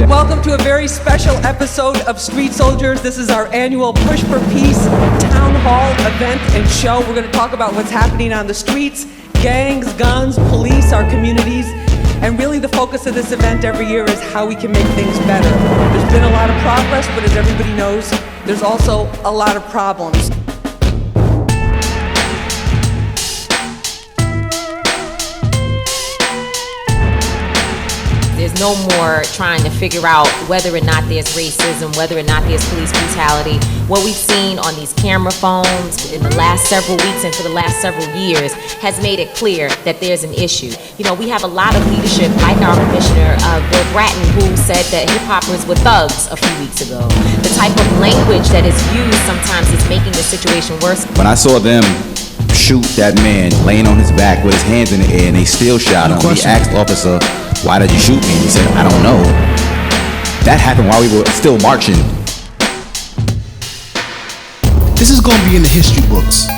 Welcome to a very special episode of Street Soldiers. This is our annual Push4Peace town hall event and show. We're going to talk about what's happening on the streets, gangs, guns, police, our communities. And really the focus of this event every year is how we can make things better. There's been a lot of progress, but as everybody knows, there's also a lot of problems. There's no more trying to figure out whether or not there's racism, whether or not there's police brutality. What we've seen on these camera phones in the last several weeks and for the last several years has made it clear that there's an issue. You know, we have a lot of leadership, like our commissioner, Bill Bratton, who said that hip-hoppers were thugs a few weeks ago. The type of language that is used sometimes is making the situation worse. When I saw them shoot that man laying on his back with his hands in the air and they still shot him, he asked the officer, "Why did you shoot me?" And he said, "I don't know." That happened while we were still marching. This is going to be in the history books.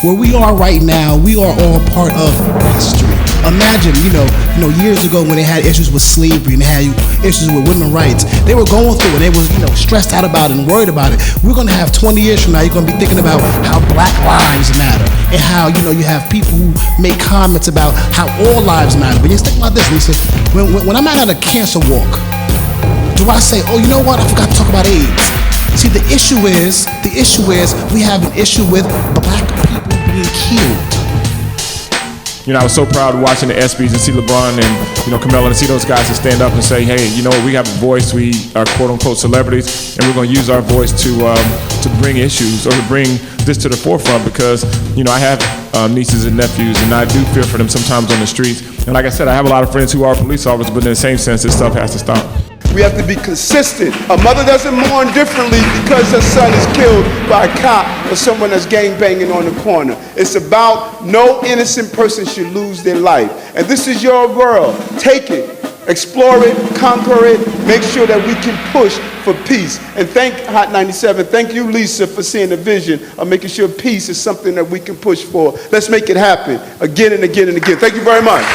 Where we are right now, we are all part of history. Imagine, you know, years ago when they had issues with slavery and they had issues with women's rights, they were going through it. They were, stressed out about it and worried about it. We're going to have 20 years from now, you're going to be thinking about how Black lives matter and how, you have people who make comments about how all lives matter. But just think about this, Lisa. When I'm out on a cancer walk, do I say, "Oh, you know what? I forgot to talk about AIDS"? See, the issue is we have an issue with Black people being killed. I was so proud of watching the ESPYs and see LeBron and, Carmelo and see those guys to stand up and say, "Hey, we have a voice. We are quote unquote celebrities, and we're going to use our voice to bring issues or to bring this to the forefront." Because, I have nieces and nephews, and I do fear for them sometimes on the streets. And like I said, I have a lot of friends who are police officers, but in the same sense, this stuff has to stop. We have to be consistent. A mother doesn't mourn differently because her son is killed by a cop or someone that's gangbanging on the corner. It's about no innocent person should lose their life. And this is your world. Take it, explore it, conquer it, make sure that we can push for peace. And thank Hot 97, thank you, Lisa, for seeing the vision of making sure peace is something that we can push for. Let's make it happen again and again and again. Thank you very much.